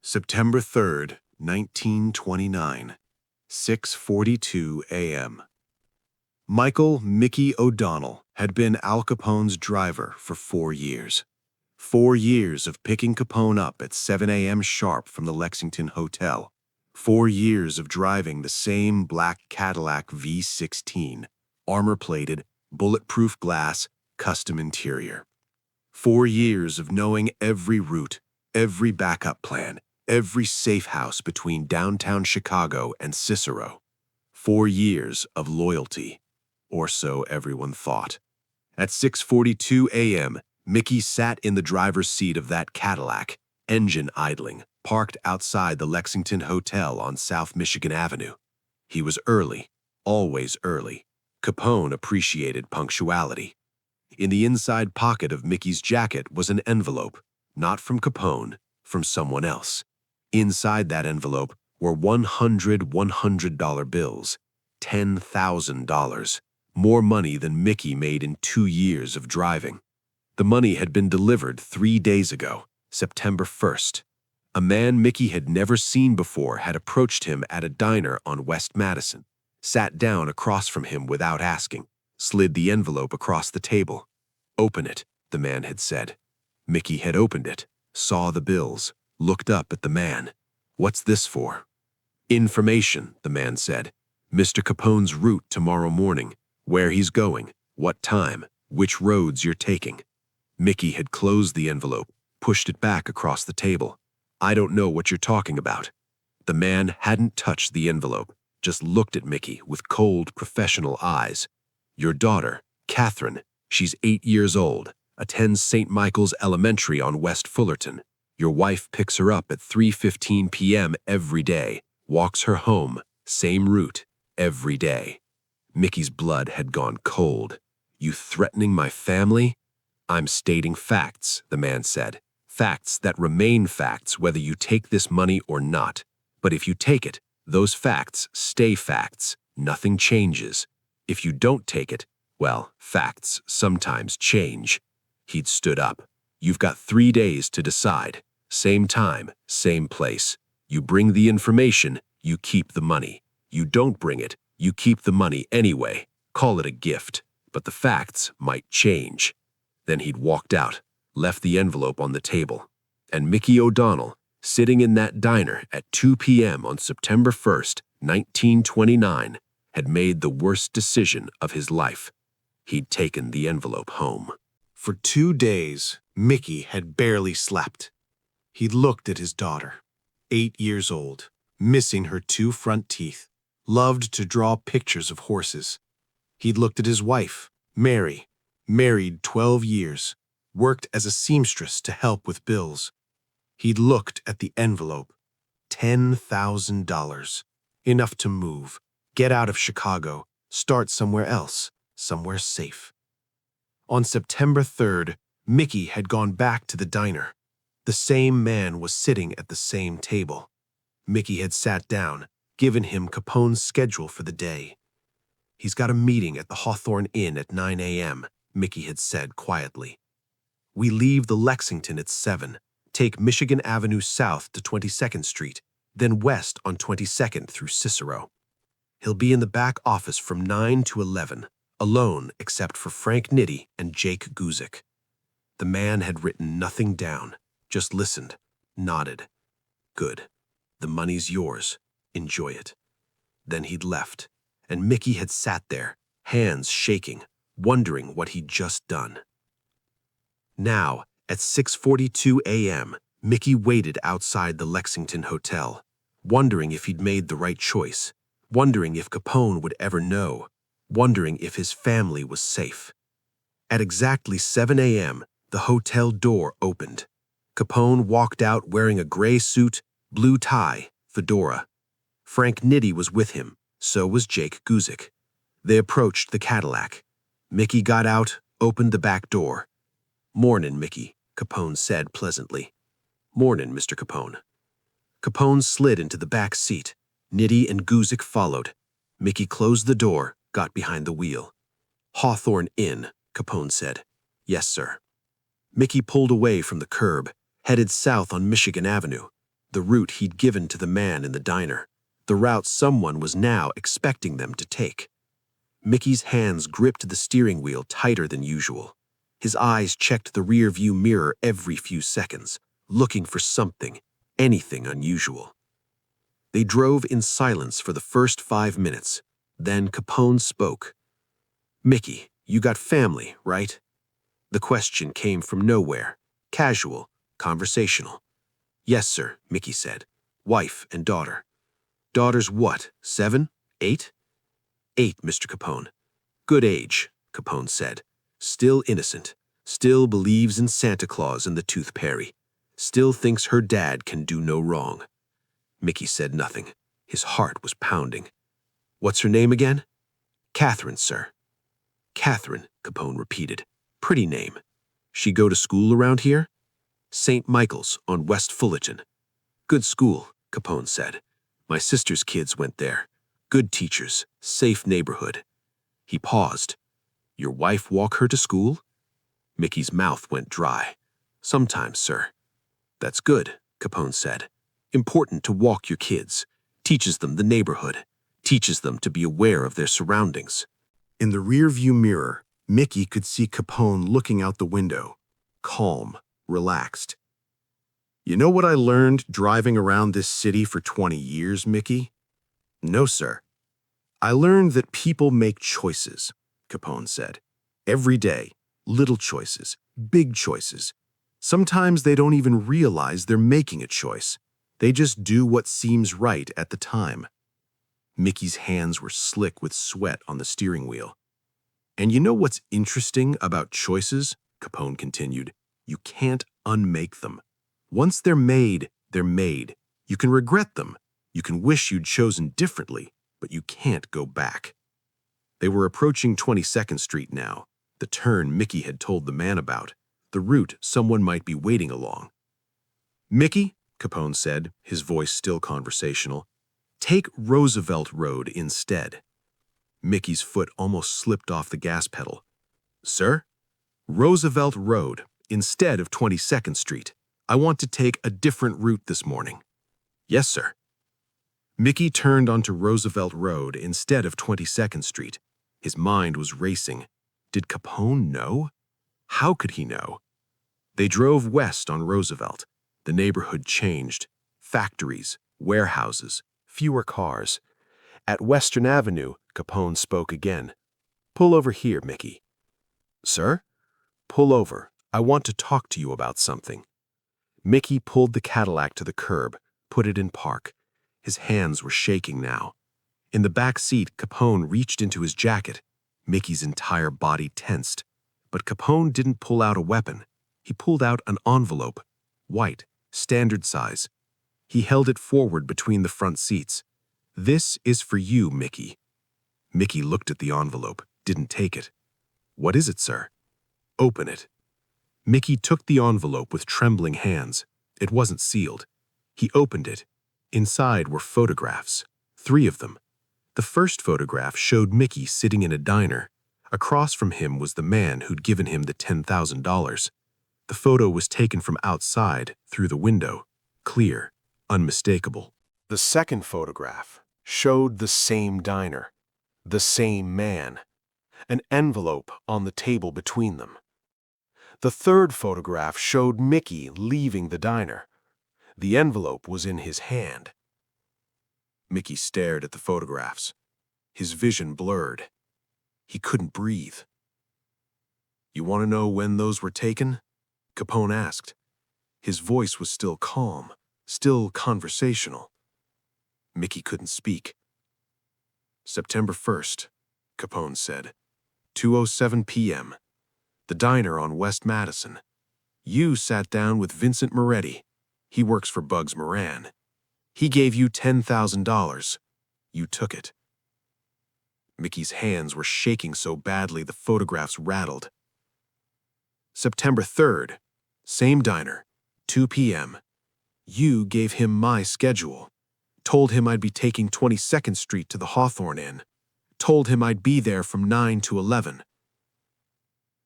September 3rd, 1929, 6:42 a.m. Michael Mickey O'Donnell had been Al Capone's driver for 4 years. 4 years of picking Capone up at 7 a.m. sharp from the Lexington Hotel. 4 years of driving the same black Cadillac V16, armor-plated, bulletproof glass, custom interior. 4 years of knowing every route, every backup plan, every safe house between downtown Chicago and Cicero. 4 years of loyalty, or so everyone thought. At 6:42 a.m., Mickey sat in the driver's seat of that Cadillac, engine idling, parked outside the Lexington Hotel on South Michigan Avenue. He was early, always early. Capone appreciated punctuality. In the inside pocket of Mickey's jacket was an envelope, not from Capone, from someone else. Inside that envelope were 100 $100 bills, $10,000, more money than Mickey made in 2 years of driving. The money had been delivered 3 days ago, September 1st. A man Mickey had never seen before had approached him at a diner on West Madison, sat down across from him without asking, slid the envelope across the table. "Open it," the man had said. Mickey had opened it, saw the bills, looked up at the man. "What's this for?" "Information," the man said. "Mr. Capone's route tomorrow morning, where he's going, what time, which roads you're taking." Mickey had closed the envelope, pushed it back across the table. "I don't know what you're talking about." The man hadn't touched the envelope, just looked at Mickey with cold, professional eyes. "Your daughter, Catherine, she's 8 years old, attends St. Michael's Elementary on West Fullerton. Your wife picks her up at 3:15 p.m. every day, walks her home, same route, every day." Mickey's blood had gone cold. "You threatening my family?" "I'm stating facts," the man said. "Facts that remain facts whether you take this money or not. But if you take it, those facts stay facts. Nothing changes. If you don't take it, well, facts sometimes change." He'd stood up. "You've got 3 days to decide. Same time, same place. You bring the information, you keep the money. You don't bring it, you keep the money anyway. Call it a gift. But the facts might change." Then he'd walked out, left the envelope on the table. And Mickey O'Donnell, sitting in that diner at 2 p.m. on September 1st, 1929, had made the worst decision of his life. He'd taken the envelope home. For 2 days, Mickey had barely slept. He'd looked at his daughter, 8 years old, missing her 2 front teeth, loved to draw pictures of horses. He'd looked at his wife, Mary, married 12 years, worked as a seamstress to help with bills. He'd looked at the envelope, $10,000, enough to move, get out of Chicago, start somewhere else, somewhere safe. On September 3rd, Mickey had gone back to the diner. The same man was sitting at the same table. Mickey had sat down, given him Capone's schedule for the day. "He's got a meeting at the Hawthorne Inn at 9 a.m., Mickey had said quietly. "We leave the Lexington at 7, take Michigan Avenue south to 22nd Street, then west on 22nd through Cicero. He'll be in the back office from 9 to 11, alone except for Frank Nitti and Jake Guzik." The man had written nothing down, just listened, nodded. "Good. The money's yours. Enjoy it." Then he'd left, and Mickey had sat there, hands shaking, wondering what he'd just done. Now, at 6:42 a.m., Mickey waited outside the Lexington Hotel, wondering if he'd made the right choice, wondering if Capone would ever know, wondering if his family was safe. At exactly 7 a.m., the hotel door opened. Capone walked out wearing a gray suit, blue tie, fedora. Frank Nitti was with him, so was Jake Guzik. They approached the Cadillac. Mickey got out, opened the back door. "Mornin', Mickey," Capone said pleasantly. "Mornin', Mr. Capone." Capone slid into the back seat. Nitti and Guzik followed. Mickey closed the door, got behind the wheel. "Hawthorne Inn," Capone said. "Yes, sir." Mickey pulled away from the curb, headed south on Michigan Avenue. The route he'd given to the man in the diner, the route someone was now expecting them to take. Mickey's hands gripped the steering wheel tighter than usual. His eyes checked the rear-view mirror every few seconds, looking for something, anything unusual. They drove in silence for the first 5 minutes. Then Capone spoke. "Mickey, you got family, right?" The question came from nowhere, casual, conversational. "Yes, sir," Mickey said. "Wife and daughter." "Daughter's what, 7? 8? 8, Mr. Capone." "Good age," Capone said. "Still innocent. Still believes in Santa Claus and the Tooth Fairy. Still thinks her dad can do no wrong." Mickey said nothing. His heart was pounding. "What's her name again?" "Catherine, sir." "Catherine," Capone repeated. "Pretty name. She go to school around here?" "St. Michael's on West Fullerton." "Good school," Capone said. "My sister's kids went there. Good teachers, safe neighborhood." He paused. "Your wife walk her to school?" Mickey's mouth went dry. "Sometimes, sir." "That's good," Capone said. "Important to walk your kids. Teaches them the neighborhood. Teaches them to be aware of their surroundings." In the rear-view mirror, Mickey could see Capone looking out the window, calm, relaxed. "You know what I learned driving around this city for 20 years, Mickey?" "No, sir." "I learned that people make choices," Capone said. "Every day, little choices, big choices. Sometimes they don't even realize they're making a choice. They just do what seems right at the time." Mickey's hands were slick with sweat on the steering wheel. "And you know what's interesting about choices?" Capone continued. "You can't unmake them. Once they're made, they're made. You can regret them. You can wish you'd chosen differently, but you can't go back." They were approaching 22nd Street now, the turn Mickey had told the man about, the route someone might be waiting along. "Mickey," Capone said, his voice still conversational, "take Roosevelt Road instead." Mickey's foot almost slipped off the gas pedal. "Sir?" "Roosevelt Road, instead of 22nd Street. I want to take a different route this morning." "Yes, sir." Mickey turned onto Roosevelt Road instead of 22nd Street. His mind was racing. Did Capone know? How could he know? They drove west on Roosevelt. The neighborhood changed. Factories, warehouses, fewer cars. At Western Avenue, Capone spoke again. "Pull over here, Mickey." "Sir?" "Pull over. I want to talk to you about something." Mickey pulled the Cadillac to the curb, put it in park. His hands were shaking now. In the back seat, Capone reached into his jacket. Mickey's entire body tensed. But Capone didn't pull out a weapon. He pulled out an envelope. White, standard size. He held it forward between the front seats. "This is for you, Mickey." Mickey looked at the envelope, didn't take it. "What is it, sir?" "Open it." Mickey took the envelope with trembling hands. It wasn't sealed. He opened it. Inside were photographs, 3 of them. The first photograph showed Mickey sitting in a diner. Across from him was the man who'd given him the $10,000. The photo was taken from outside, through the window, clear, unmistakable. The second photograph showed the same diner, the same man, an envelope on the table between them. The third photograph showed Mickey leaving the diner. The envelope was in his hand. Mickey stared at the photographs. His vision blurred. He couldn't breathe. "You want to know when those were taken?" Capone asked. His voice was still calm, still conversational. Mickey couldn't speak. "September 1st, Capone said. 2:07 p.m. The diner on West Madison. You sat down with Vincent Moretti. He works for Bugs Moran. He gave you $10,000. You took it." Mickey's hands were shaking so badly the photographs rattled. "September 3rd, same diner, 2 p.m. You gave him my schedule. Told him I'd be taking 22nd Street to the Hawthorne Inn. Told him I'd be there from 9 to 11.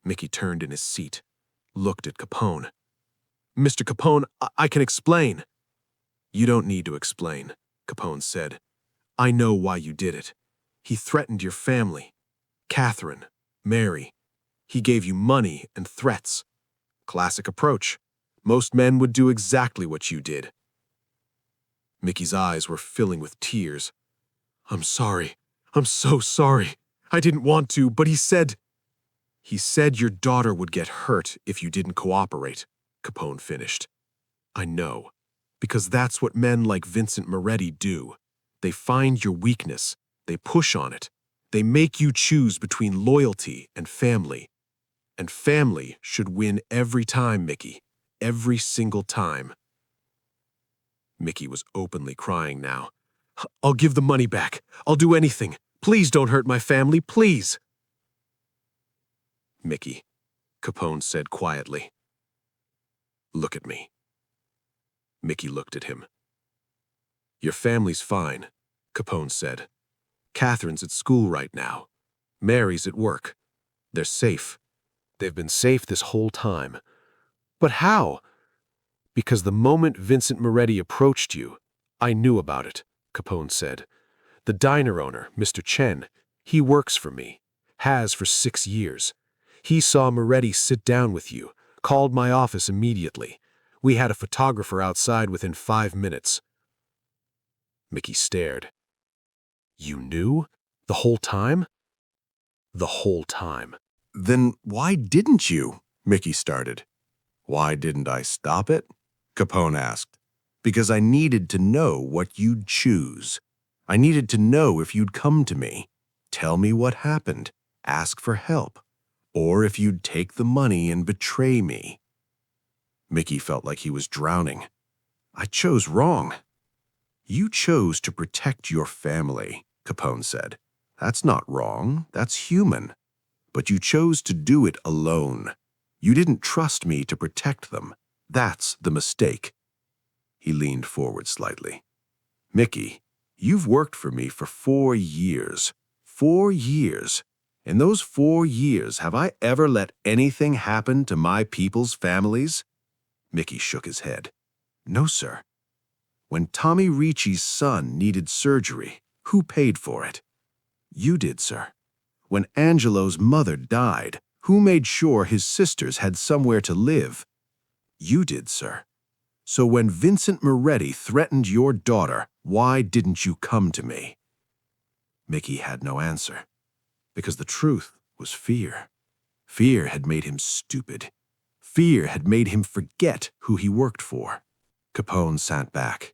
Mickey turned in his seat, looked at Capone. "Mr. Capone, I can explain." You don't need to explain, Capone said. I know why you did it. He threatened your family. Catherine, Mary. He gave you money and threats. Classic approach. Most men would do exactly what you did. Mickey's eyes were filling with tears. I'm sorry. I'm so sorry. I didn't want to, but he said your daughter would get hurt if you didn't cooperate, Capone finished. I know, because that's what men like Vincent Moretti do. They find your weakness, they push on it, they make you choose between loyalty and family. And family should win every time, Mickey, every single time. Mickey was openly crying now. I'll give the money back. I'll do anything. Please don't hurt my family, please. Mickey, Capone said quietly. Look at me. Mickey looked at him. Your family's fine, Capone said. Catherine's at school right now. Mary's at work. They're safe. They've been safe this whole time. But how? Because the moment Vincent Moretti approached you, I knew about it, Capone said. The diner owner, Mr. Chen, he works for me, has for 6 years. He saw Moretti sit down with you, called my office immediately. We had a photographer outside within 5 minutes. Mickey stared. You knew? The whole time? The whole time. Then why didn't you? Mickey started. Why didn't I stop it? Capone asked. Because I needed to know what you'd choose. I needed to know if you'd come to me, tell me what happened, ask for help, or if you'd take the money and betray me. Mickey felt like he was drowning. I chose wrong. You chose to protect your family, Capone said. That's not wrong, that's human. But you chose to do it alone. You didn't trust me to protect them. That's the mistake. He leaned forward slightly. Mickey, you've worked for me for 4 years. 4 years. In those 4 years, have I ever let anything happen to my people's families? Mickey shook his head. No, sir. When Tommy Ricci's son needed surgery, who paid for it? You did, sir. When Angelo's mother died, who made sure his sisters had somewhere to live? You did, sir. So when Vincent Moretti threatened your daughter, why didn't you come to me? Mickey had no answer, because the truth was fear. Fear had made him stupid. Fear had made him forget who he worked for. Capone sat back.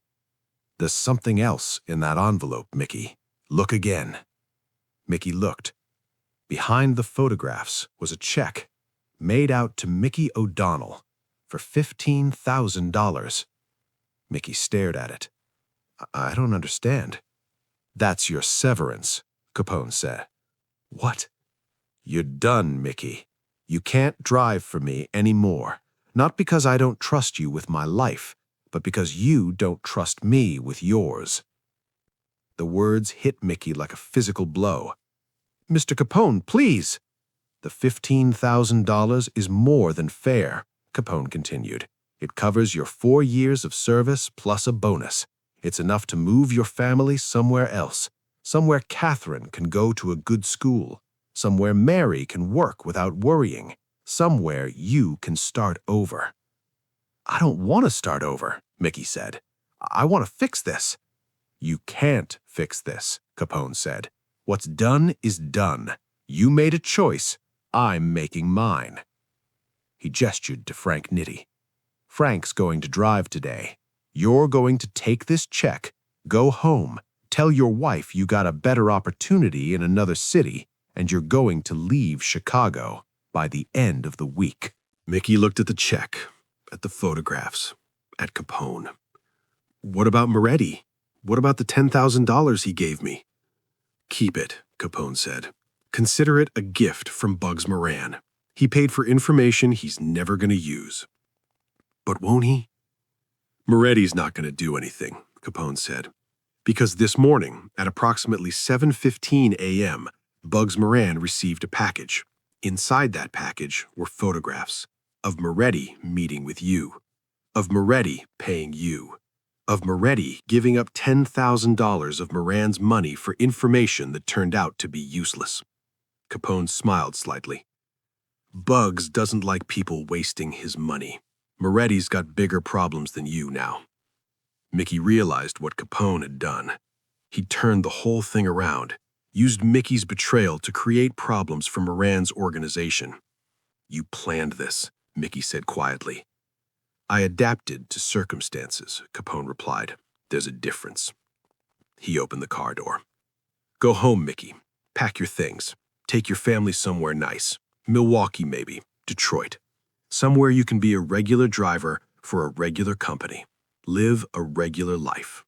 There's something else in that envelope, Mickey. Look again. Mickey looked. Behind the photographs was a check made out to Mickey O'Donnell for $15,000. Mickey stared at it. I don't understand. That's your severance, Capone said. What? You're done, Mickey. You can't drive for me anymore. Not because I don't trust you with my life, but because you don't trust me with yours. The words hit Mickey like a physical blow. Mr. Capone, please. The $15,000 is more than fair, Capone continued. It covers your 4 years of service plus a bonus. It's enough to move your family somewhere else, somewhere Catherine can go to a good school, somewhere Mary can work without worrying, somewhere you can start over. I don't want to start over, Mickey said. I want to fix this. You can't fix this, Capone said. What's done is done. You made a choice. I'm making mine. He gestured to Frank Nitti. Frank's going to drive today. You're going to take this check, go home, tell your wife you got a better opportunity in another city, and you're going to leave Chicago by the end of the week. Mickey looked at the check, at the photographs, at Capone. What about Moretti? What about the $10,000 he gave me? Keep it, Capone said. Consider it a gift from Bugs Moran. He paid for information he's never going to use. But won't he? Moretti's not going to do anything, Capone said. Because this morning, at approximately 7:15 a.m., Bugs Moran received a package. Inside that package were photographs of Moretti meeting with you, of Moretti paying you. of Moretti giving up $10,000 of Moran's money for information that turned out to be useless. Capone smiled slightly. Bugs doesn't like people wasting his money. Moretti's got bigger problems than you now. Mickey realized what Capone had done. He'd turned the whole thing around, used Mickey's betrayal to create problems for Moran's organization. You planned this, Mickey said quietly. I adapted to circumstances, Capone replied. There's a difference. He opened the car door. Go home, Mickey. Pack your things. Take your family somewhere nice. Milwaukee, maybe. Detroit. Somewhere you can be a regular driver for a regular company. Live a regular life.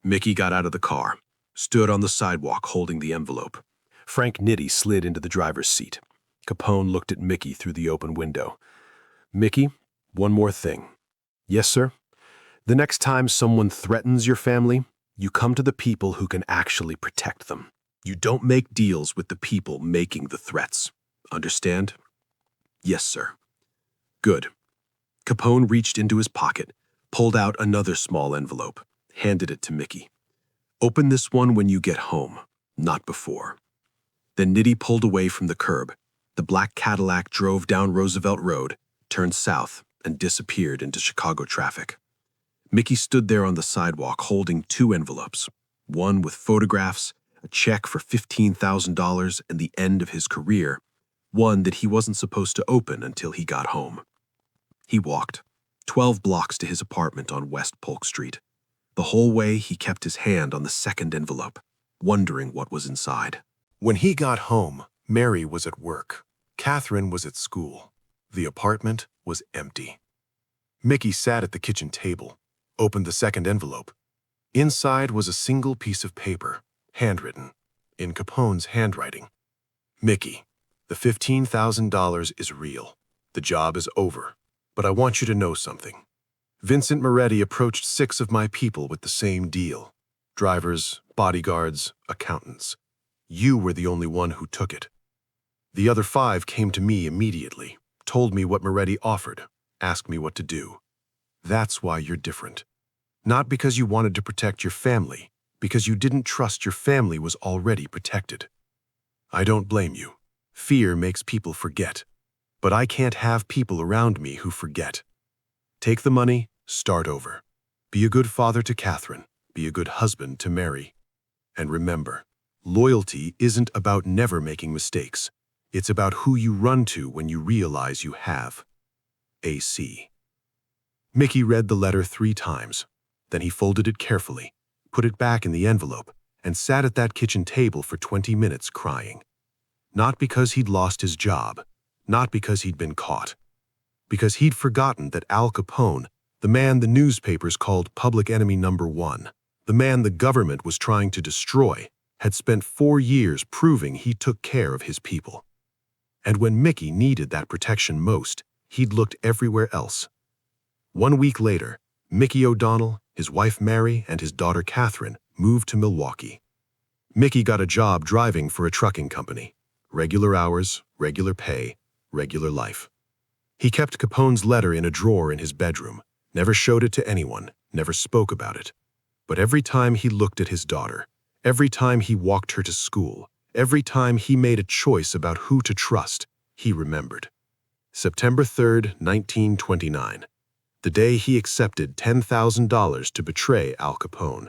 Mickey got out of the car, stood on the sidewalk holding the envelope. Frank Nitti slid into the driver's seat. Capone looked at Mickey through the open window. Mickey, one more thing. Yes, sir? The next time someone threatens your family, you come to the people who can actually protect them. You don't make deals with the people making the threats. Understand? Yes, sir. Good. Capone reached into his pocket, pulled out another small envelope, handed it to Mickey. Open this one when you get home, not before. Then Nitti pulled away from the curb. The black Cadillac drove down Roosevelt Road, turned south, and disappeared into Chicago traffic. Mickey stood there on the sidewalk holding two envelopes, one with photographs, a check for $15,000 and the end of his career, one that he wasn't supposed to open until he got home. He walked 12 blocks to his apartment on West Polk Street. The whole way he kept his hand on the second envelope, wondering what was inside. When he got home, Mary was at work. Catherine was at school. The apartment was empty. Mickey sat at the kitchen table, opened the second envelope. Inside was a single piece of paper, handwritten, in Capone's handwriting. Mickey, the $15,000 is real. The job is over. But I want you to know something. Vincent Moretti approached 6 of my people with the same deal. Drivers, bodyguards, accountants. You were the only one who took it. The other 5 came to me immediately, told me what Moretti offered, asked me what to do. That's why you're different. Not because you wanted to protect your family, because you didn't trust your family was already protected. I don't blame you. Fear makes people forget. But I can't have people around me who forget. Take the money, start over. Be a good father to Catherine. Be a good husband to Mary. And remember, loyalty isn't about never making mistakes. It's about who you run to when you realize you have. AC. Mickey read the letter 3 times. Then he folded it carefully, put it back in the envelope, and sat at that kitchen table for 20 minutes crying. Not because he'd lost his job, not because he'd been caught, because he'd forgotten that Al Capone, the man the newspapers called public enemy number 1, the man the government was trying to destroy, had spent 4 years proving he took care of his people. And when Mickey needed that protection most, he'd looked everywhere else. 1 week later, Mickey O'Donnell, his wife Mary, and his daughter Catherine moved to Milwaukee. Mickey got a job driving for a trucking company. Regular hours, regular pay, regular life. He kept Capone's letter in a drawer in his bedroom, never showed it to anyone, never spoke about it. But every time he looked at his daughter, every time he walked her to school, every time he made a choice about who to trust, he remembered. September 3rd, 1929, the day he accepted $10,000 to betray Al Capone,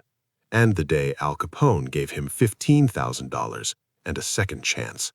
and the day Al Capone gave him $15,000 and a second chance.